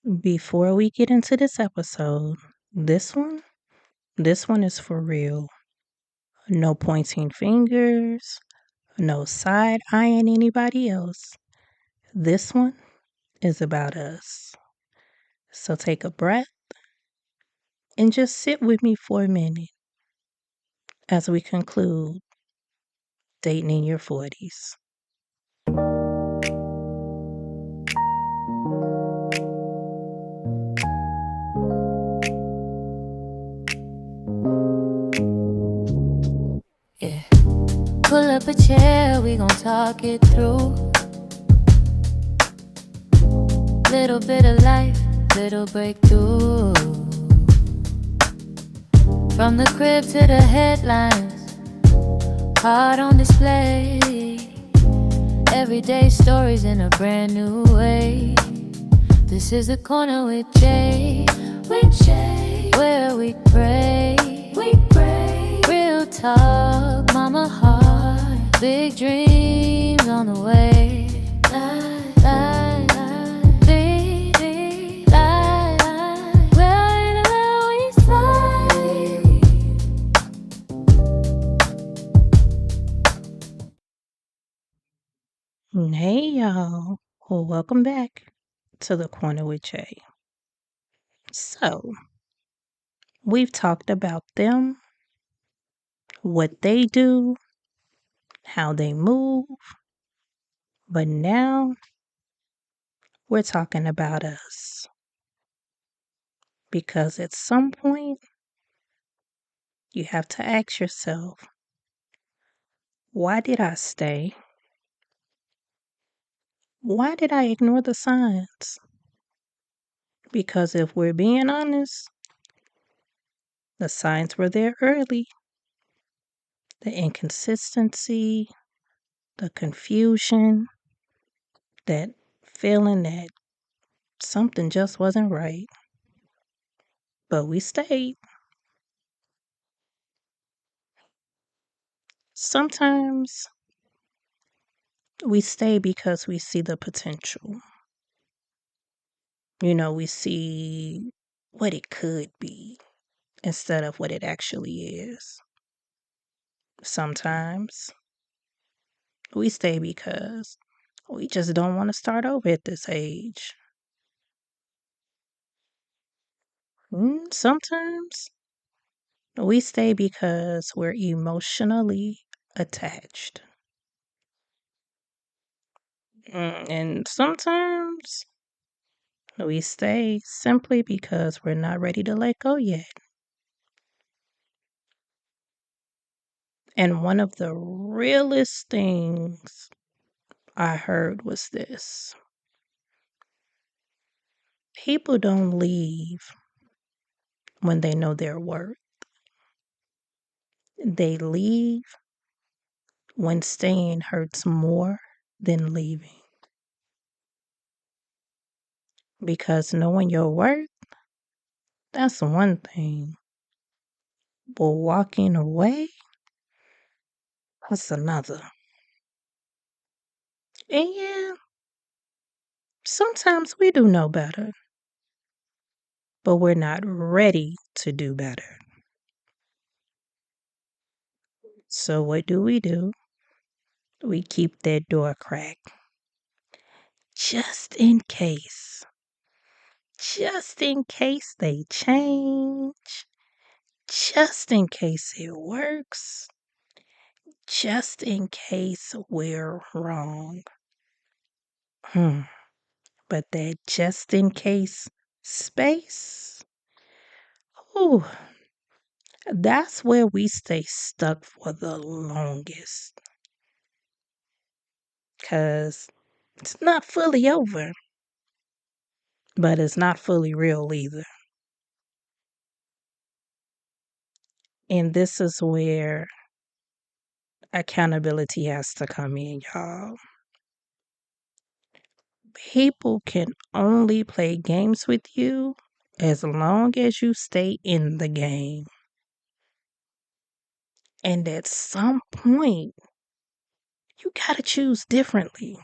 Before we get into this episode, this one, this one is for real. No pointing fingers, no side eyeing anybody else. This one is about us. So take a breath and just sit with me for a minute as we conclude dating in your 40s. Yeah. Pull up a chair, we gon' talk it through. Little bit of life, little breakthrough. From the crib to the headlines, heart on display. Everyday stories in a brand new way. This is the corner with Jay, where we pray. Real talk, mama heart, big dreams on the way. Hey y'all, well, welcome back to the Corner with Jay. So, we've talked about them, what they do, how they move, but now we're talking about us. Because at some point, you have to ask yourself, why did I stay? Why did I ignore the signs? Because if we're being honest, the signs were there early. The inconsistency, the confusion, that feeling that something just wasn't right. But we stayed. Sometimes we stay because we see the potential. We see what it could be instead of what it actually is. Sometimes we stay because we just don't want to start over at this age. Sometimes we stay because we're emotionally attached. And sometimes we stay simply because we're not ready to let go yet. And one of the realest things I heard was this: people don't leave when they know their worth. They leave when staying hurts more than leaving. Because knowing your worth, that's one thing. But walking away, that's another. And yeah, sometimes we do know better, but we're not ready to do better. So what do? We keep that door cracked. Just in case. Just in case they change. Just in case it works. Just in case we're wrong. But that just in case space, ooh, that's where we stay stuck for the longest. Because it's not fully over, but it's not fully real either. And this is where accountability has to come in, y'all. People can only play games with you as long as you stay in the game. And at some point, you gotta choose differently.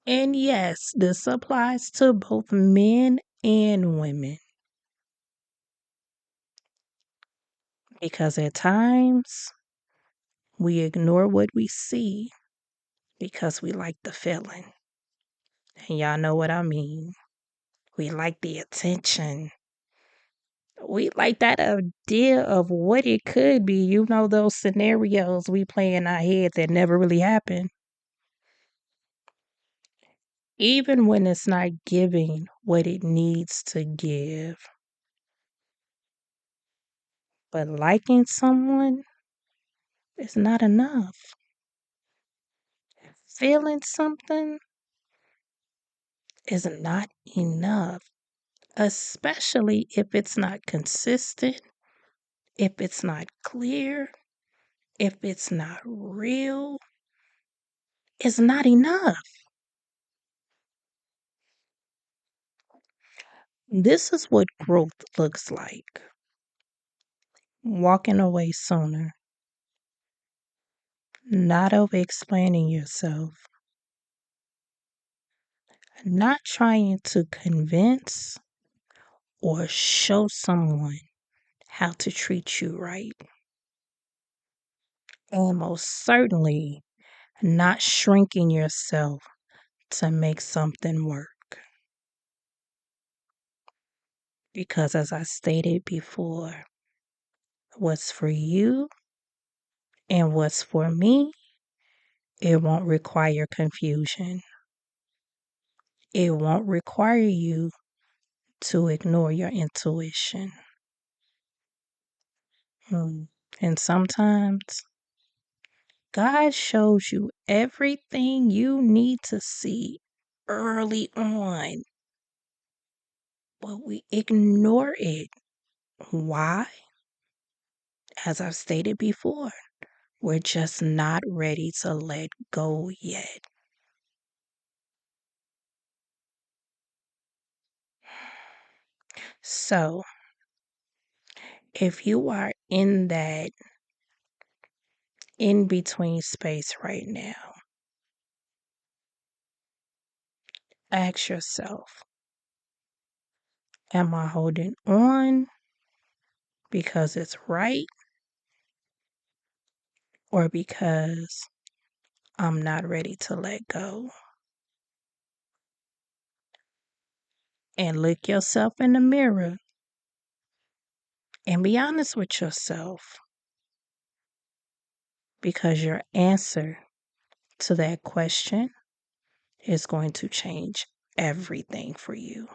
And yes, this applies to both men and women because at times we ignore what we see because we like the feeling. And y'all know what I mean. We like the attention. We like that idea of what it could be. You know, those scenarios we play in our head that never really happen. Even when it's not giving what it needs to give. But liking someone is not enough. Feeling something is not enough, especially if it's not consistent, if it's not clear, if it's not real. It's not enough. This is what growth looks like: walking away sooner, not over explaining yourself, not trying to convince or show someone how to treat you right, and most certainly not shrinking yourself to make something work. Because, as I stated before, what's for you and what's for me, it won't require confusion. It won't require you to ignore your intuition. Mm. And sometimes God shows you everything you need to see early on, but we ignore it. Why? As I've stated before, we're just not ready to let go yet. So, if you are in that in between space right now, ask yourself, am I holding on because it's right or because I'm not ready to let go? And look yourself in the mirror and be honest with yourself, because your answer to that question is going to change everything for you.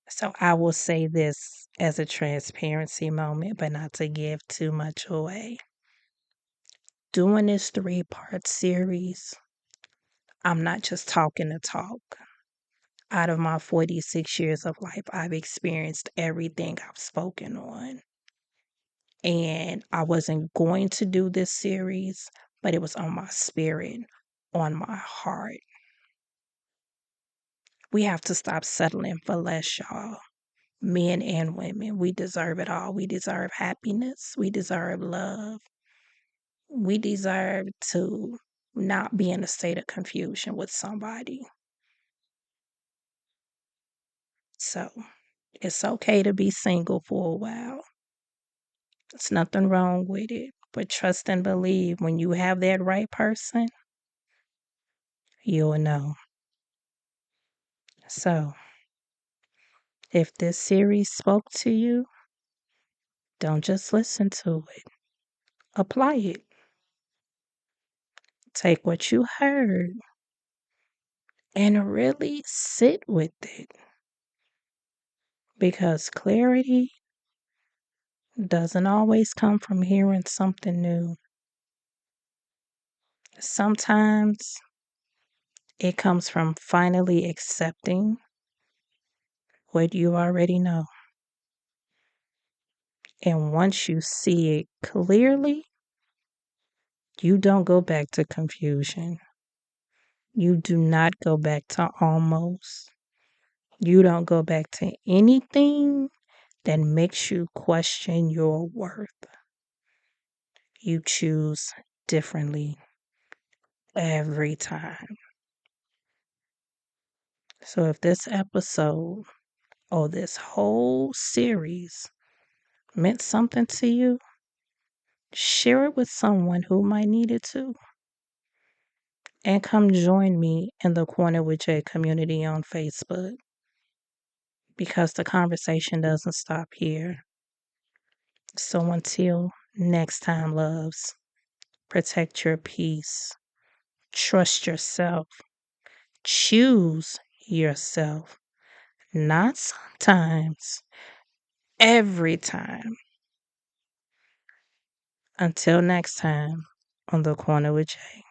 So I will say this as a transparency moment, but not to give too much away. Doing this 3-part series, I'm not just talking the talk. Out of my 46 years of life, I've experienced everything I've spoken on. And I wasn't going to do this series, but it was on my spirit, on my heart. We have to stop settling for less, y'all. Men and women, we deserve it all. We deserve happiness. We deserve love. We deserve to not be in a state of confusion with somebody. So it's okay to be single for a while. There's nothing wrong with it. But trust and believe, when you have that right person, you'll know. So if this series spoke to you, don't just listen to it. Apply it. Take what you heard and really sit with it. Because clarity doesn't always come from hearing something new. Sometimes it comes from finally accepting what you already know. And once you see it clearly, you don't go back to confusion. You do not go back to almost. You don't go back to anything that makes you question your worth. you choose differently every time. So if this episode or this whole series meant something to you, share it with someone who might need it too. And come join me in the Corner with Jay community on Facebook, because the conversation doesn't stop here. So until next time, loves, protect your peace, trust yourself, choose yourself, not sometimes, every time. Until next time on the Corner with Jay.